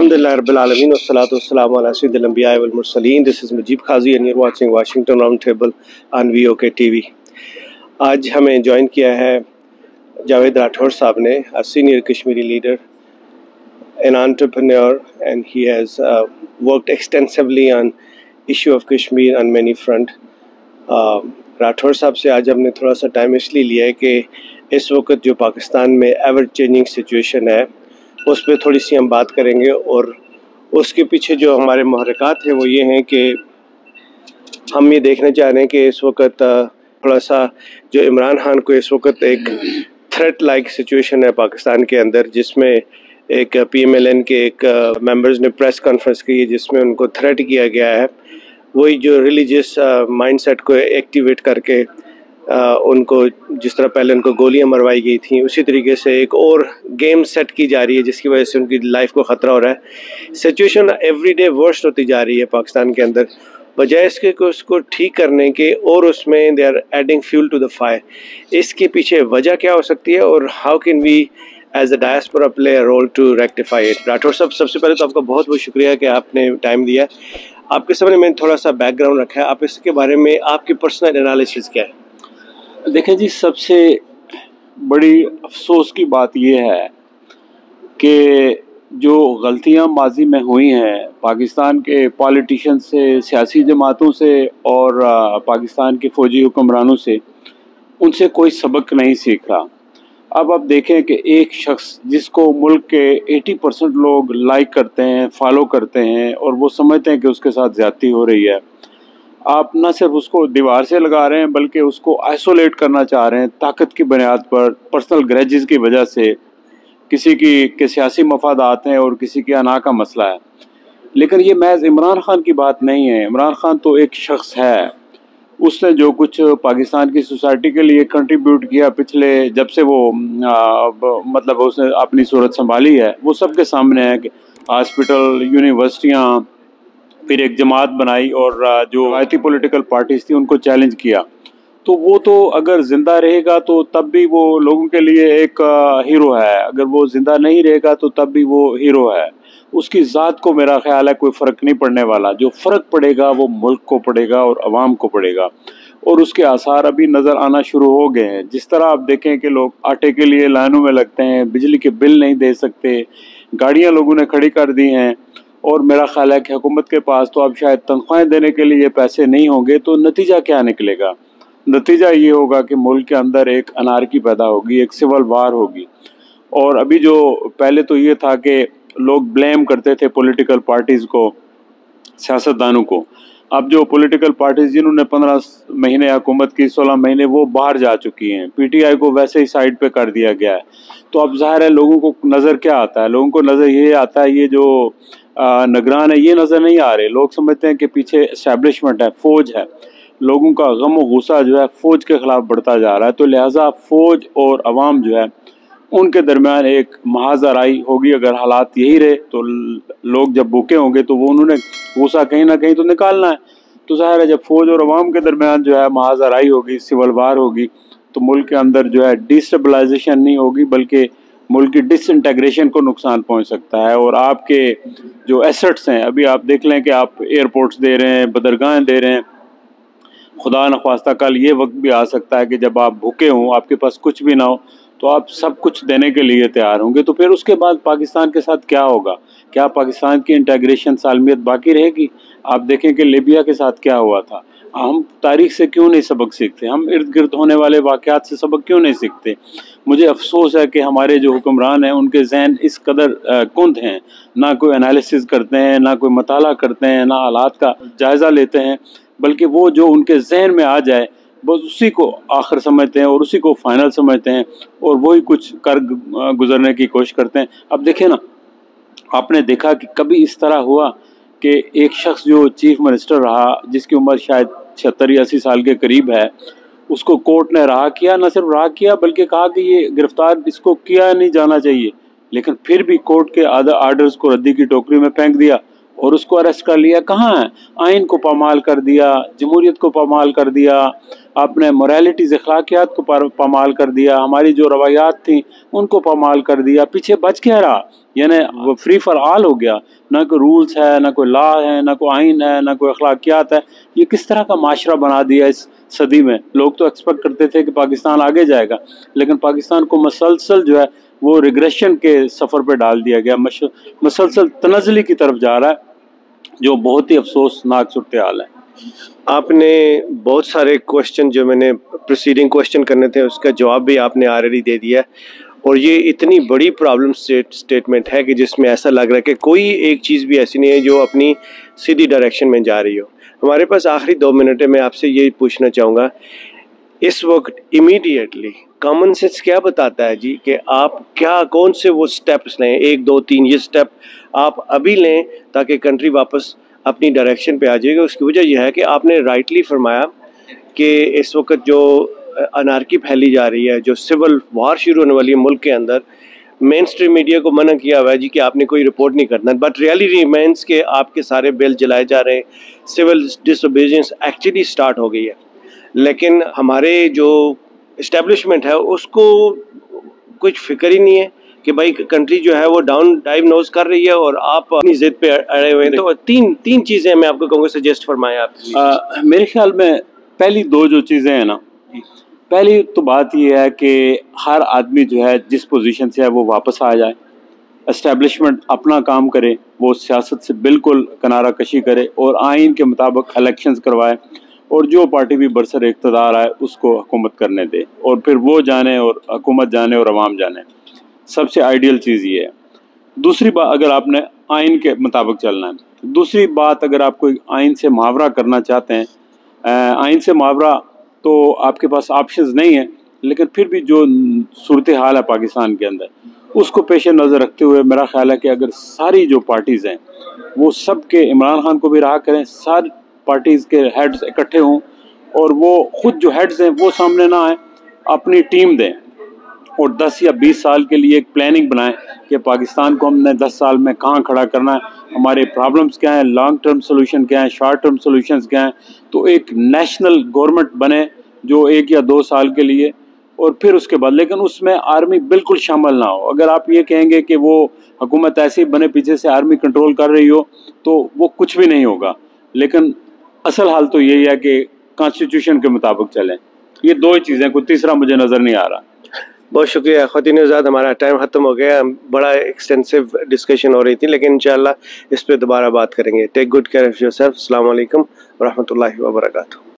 Alhamdulillah Rabbil Alameen wassalatu wassalamu ala sayyidil anbiya wal mursaleen. This is Mujib Qazi and you're watching Washington Roundtable on VOK TV. آج ہمیں join کیا ہے جاوید راٹھور صاحب نے, a senior Kashmiri leader, an entrepreneur, and he has worked extensively on issue of Kashmir on many front. Rathore صاحب سے آج ہم نے تھوڑا سا ٹائم اس لیے لیا ہے کہ اس وقت جو پاکستان میں ایور چینجنگ سچویشن ہے اس پہ تھوڑی سی ہم بات کریں گے, اور اس کے پیچھے جو ہمارے محرکات ہیں وہ یہ ہیں کہ ہم یہ دیکھنا چاہ رہے ہیں کہ اس وقت تھوڑا سا جو عمران خان کو اس وقت ایک تھریٹ لائک سچویشن ہے پاکستان کے اندر, جس میں ایک پی ایم ایل این کے ایک ممبرز نے پریس کانفرنس کی جس میں ان کو تھریٹ کیا گیا ہے. وہی جو ریلیجیس مائنڈ سیٹ کو ایکٹیویٹ کر کے ان کو جس طرح پہلے ان کو گولیاں مروائی گئی تھیں اسی طریقے سے ایک اور گیم سیٹ کی جا رہی ہے جس کی وجہ سے ان کی لائف کو خطرہ ہو رہا ہے. سچویشن ایوری ڈے ورسٹ ہوتی جا رہی ہے پاکستان کے اندر, بجائے اس کے اس کو ٹھیک کرنے کے اور اس میں they are adding fuel to the fire. اس کے پیچھے وجہ کیا ہو سکتی ہے اور how can we as a diaspora play a role to rectify it. Rathore صاحب, سب سے پہلے تو آپ کا بہت بہت شکریہ کہ آپ نے ٹائم دیا. آپ کے سامنے میں نے تھوڑا سا بیک گراؤنڈ رکھا ہے, آپ اس کے بارے میں آپ کی پرسنل انالیسس کیا ہے؟ دیکھیں جی, سب سے بڑی افسوس کی بات یہ ہے کہ جو غلطیاں ماضی میں ہوئی ہیں پاکستان کے پالیٹیشین سے, سیاسی جماعتوں سے اور پاکستان کے فوجی حکمرانوں سے, ان سے کوئی سبق نہیں سیکھا. اب آپ دیکھیں کہ ایک شخص جس کو ملک کے 80% لوگ لائک کرتے ہیں, فالو کرتے ہیں, اور وہ سمجھتے ہیں کہ اس کے ساتھ زیادتی ہو رہی ہے, آپ نہ صرف اس کو دیوار سے لگا رہے ہیں بلکہ اس کو آئسولیٹ کرنا چاہ رہے ہیں طاقت کی بنیاد پر, پرسنل گریجز کی وجہ سے. کسی کے سیاسی مفادات ہیں اور کسی کے انا کا مسئلہ ہے. لیکن یہ محض عمران خان کی بات نہیں ہے. عمران خان تو ایک شخص ہے, اس نے جو کچھ پاکستان کی سوسائٹی کے لیے کنٹریبیوٹ کیا پچھلے جب سے وہ مطلب اس نے اپنی صورت سنبھالی ہے, وہ سب کے سامنے ہے. کہ ہاسپٹل, یونیورسٹیاں, پھر ایک جماعت بنائی اور جو روایتی پولیٹیکل پارٹیز تھی ان کو چیلنج کیا. تو وہ تو اگر زندہ رہے گا تو تب بھی وہ لوگوں کے لیے ایک ہیرو ہے, اگر وہ زندہ نہیں رہے گا تو تب بھی وہ ہیرو ہے. اس کی ذات کو میرا خیال ہے کوئی فرق نہیں پڑنے والا. جو فرق پڑے گا وہ ملک کو پڑے گا اور عوام کو پڑے گا, اور اس کے آثار ابھی نظر آنا شروع ہو گئے ہیں. جس طرح آپ دیکھیں کہ لوگ آٹے کے لیے لائنوں میں لگتے ہیں, بجلی کے بل نہیں دے سکتے, گاڑیاں لوگوں نے کھڑی کر دی ہیں, اور میرا خیال ہے کہ حکومت کے پاس تو اب شاید تنخواہیں دینے کے لیے پیسے نہیں ہوں گے. تو نتیجہ کیا نکلے گا؟ نتیجہ یہ ہوگا کہ ملک کے اندر ایک انارکی پیدا ہوگی, ایک سول وار ہوگی. اور ابھی جو پہلے تو یہ تھا کہ لوگ بلیم کرتے تھے پولیٹیکل پارٹیز کو, سیاستدانوں کو. اب جو پولیٹیکل پارٹیز جنہوں نے 15 مہینے حکومت کی, 16 مہینے, وہ باہر جا چکی ہیں. پی ٹی آئی کو ویسے ہی سائڈ پہ کر دیا گیا ہے. تو اب ظاہر ہے لوگوں کو نظر کیا آتا ہے؟ لوگوں کو نظر یہ آتا ہے یہ جو نگران ہے یہ نظر نہیں آ رہے. لوگ سمجھتے ہیں کہ پیچھے اسٹیبلشمنٹ ہے, فوج ہے. لوگوں کا غم و غصہ جو ہے فوج کے خلاف بڑھتا جا رہا ہے. تو لہٰذا فوج اور عوام جو ہے ان کے درمیان ایک محاذ آرائی ہوگی. اگر حالات یہی رہے تو لوگ جب بھوکے ہوں گے تو وہ انہوں نے غصہ کہیں نہ کہیں تو نکالنا ہے. تو ظاہر ہے جب فوج اور عوام کے درمیان جو ہے محاذ آرائی ہوگی, سول وار ہوگی, تو ملک کے اندر جو ہے ڈیسٹیبلائزیشن نہیں ہوگی بلکہ ملک کی ڈس انٹیگریشن کو نقصان پہنچ سکتا ہے. اور آپ کے جو ایسٹس ہیں, ابھی آپ دیکھ لیں کہ آپ ایئرپورٹس دے رہے ہیں, بندرگاہیں دے رہے ہیں, خدا نخواستہ کل یہ وقت بھی آ سکتا ہے کہ جب آپ بھوکے ہوں, آپ کے پاس کچھ بھی نہ ہو, تو آپ سب کچھ دینے کے لیے تیار ہوں گے. تو پھر اس کے بعد پاکستان کے ساتھ کیا ہوگا؟ کیا پاکستان کی انٹیگریشن سالمیت باقی رہے گی؟ آپ دیکھیں کہ لیبیا کے ساتھ کیا ہوا تھا. ہم تاریخ سے کیوں نہیں سبق سیکھتے؟ ہم ارد گرد ہونے والے واقعات سے سبق کیوں نہیں سیکھتے؟ مجھے افسوس ہے کہ ہمارے جو حکمران ہیں ان کے ذہن اس قدر کند ہیں, نہ کوئی انالیسز کرتے ہیں, نہ کوئی مطالعہ کرتے ہیں, نہ حالات کا جائزہ لیتے ہیں, بلکہ وہ جو ان کے ذہن میں آ جائے بس اسی کو آخر سمجھتے ہیں اور اسی کو فائنل سمجھتے ہیں, اور وہی کچھ کر گزرنے کی کوشش کرتے ہیں. اب دیکھیں نا, آپ نے دیکھا کہ کبھی اس طرح ہوا کہ ایک شخص جو چیف منسٹر رہا, جس کی عمر شاید 76 یا 80 سال کے قریب ہے, اس کو کورٹ نے رہا کیا. نہ صرف رہا کیا بلکہ کہا کہ یہ گرفتار اس کو کیا نہیں جانا چاہیے, لیکن پھر بھی کورٹ کے آرڈرز کو ردی کی ٹوکری میں پھینک دیا اور اس کو اریسٹ کر لیا. کہاں ہے؟ آئین کو پامال کر دیا, جمہوریت کو پامال کر دیا, اپنے موریلٹیز اخلاقیات کو پامال کر دیا, ہماری جو روایات تھیں ان کو پامال کر دیا. پیچھے بچ کیا رہا؟ یعنی وہ فری فار آل ہو گیا، نہ کوئی رولز ہے، نہ کوئی لا ہے، نہ کوئی آئین ہے، نہ کوئی اخلاقیات ہے. یہ کس طرح کا معاشرہ بنا دیا اس صدی میں. لوگ تو ایکسپیکٹ کرتے تھے کہ پاکستان آگے جائے گا، لیکن پاکستان کو مسلسل جو ہے وہ ریگریشن کے سفر پہ ڈال دیا گیا، مسلسل تنزلی کی طرف جا رہا ہے، جو بہت ہی افسوسناک صورتحال ہے. آپ نے بہت سارے کوشچن جو میں نے پریسیڈنگ کوشچن کرنے تھے اس کا جواب بھی آپ نے آلریڈی دے دیا، اور یہ اتنی بڑی پرابلم سٹیٹمنٹ ہے کہ جس میں ایسا لگ رہا ہے کہ کوئی ایک چیز بھی ایسی نہیں ہے جو اپنی سیدھی ڈائریکشن میں جا رہی ہو. ہمارے پاس آخری 2 منٹ ہے، میں آپ سے یہی پوچھنا چاہوں گا اس وقت امیڈیٹلی کامن سینس کیا بتاتا ہے جی کہ آپ کون سے وہ سٹیپس لیں، 1 2 3 یہ سٹیپ آپ ابھی لیں تاکہ کنٹری واپس اپنی ڈائریکشن پہ آ جائے گا. اس کی وجہ یہ ہے کہ آپ نے رائٹلی فرمایا کہ اس وقت جو انارکی پھیلی جا رہی ہے، جو سول وار شروع ہونے والی ہے ملک کے اندر، مین اسٹریم میڈیا کو منع کیا ہوا ہے جی کہ آپ نے کوئی رپورٹ نہیں کرنا، بٹ ریئلی ریمینس کہ آپ کے سارے بل جلائے جا رہے ہیں، سول ڈس اوبیڈینس ایکچولی سٹارٹ ہو گئی ہے. لیکن ہمارے جو اسٹیبلشمنٹ ہے اس کو کچھ فکر ہی نہیں ہے کہ بھائی کنٹری جو ہے وہ ڈاؤن ڈائیگنوز کر رہی ہے اور آپ اپنی ضد پہ اڑے ہوئے ہیں. تو تین چیزیں میں آپ کو کہوں گا سجیسٹ فرمائیں آپ. میرے خیال میں پہلی 2 جو چیزیں ہیں نا، پہلی تو بات یہ ہے کہ ہر آدمی جو ہے جس پوزیشن سے ہے وہ واپس آ جائے، اسٹیبلشمنٹ اپنا کام کرے، وہ سیاست سے بالکل کنارہ کشی کرے اور آئین کے مطابق الیکشنز کروائے، اور جو پارٹی بھی برسر اقتدار آئے اس کو حکومت کرنے دے، اور پھر وہ جانے اور حکومت جانے اور عوام جانے. سب سے آئیڈیل چیز یہ ہے. دوسری بات، اگر آپ نے آئین کے مطابق چلنا ہے، دوسری بات اگر آپ کوئی آئین سے محاورہ کرنا چاہتے ہیں، آئین سے محاورہ تو آپ کے پاس آپشنز نہیں ہیں، لیکن پھر بھی جو صورتحال ہے پاکستان کے اندر اس کو پیش نظر رکھتے ہوئے میرا خیال ہے کہ اگر ساری جو پارٹیز ہیں وہ سب کے عمران خان کو بھی رہا کریں، ساری پارٹیز کے ہیڈز اکٹھے ہوں اور وہ خود جو ہیڈز ہیں وہ سامنے نہ آئیں، اپنی ٹیم دیں اور 10 یا 20 سال کے لیے ایک پلاننگ بنائیں کہ پاکستان کو ہم نے 10 سال میں کہاں کھڑا کرنا ہے، ہمارے پرابلمز کیا ہیں، لانگ ٹرم سولوشن کیا ہیں، شارٹ ٹرم سولوشنز کیا ہیں. تو ایک نیشنل گورنمنٹ بنے جو 1 یا 2 سال کے لیے، اور پھر اس کے بعد لیکن اس میں آرمی بالکل شامل نہ ہو. اگر آپ یہ کہیں گے کہ وہ حکومت ایسی بنے پیچھے سے آرمی کنٹرول کر رہی ہو تو وہ کچھ بھی نہیں ہوگا. لیکن اصل حال تو یہی ہے کہ کانسٹیٹیوشن کے مطابق چلیں. یہ 2 ہی چیزیں، کوئی تیسرا مجھے نظر نہیں آ رہا. بہت شکریہ خواتین حضرات، ہمارا ٹائم ختم ہو گیا. بڑا ایکسٹینسو ڈسکشن ہو رہی تھی لیکن انشاءاللہ اس پہ دوبارہ بات کریں گے. Take good care of your self. السلام علیکم ورحمۃ اللہ وبرکاتہ.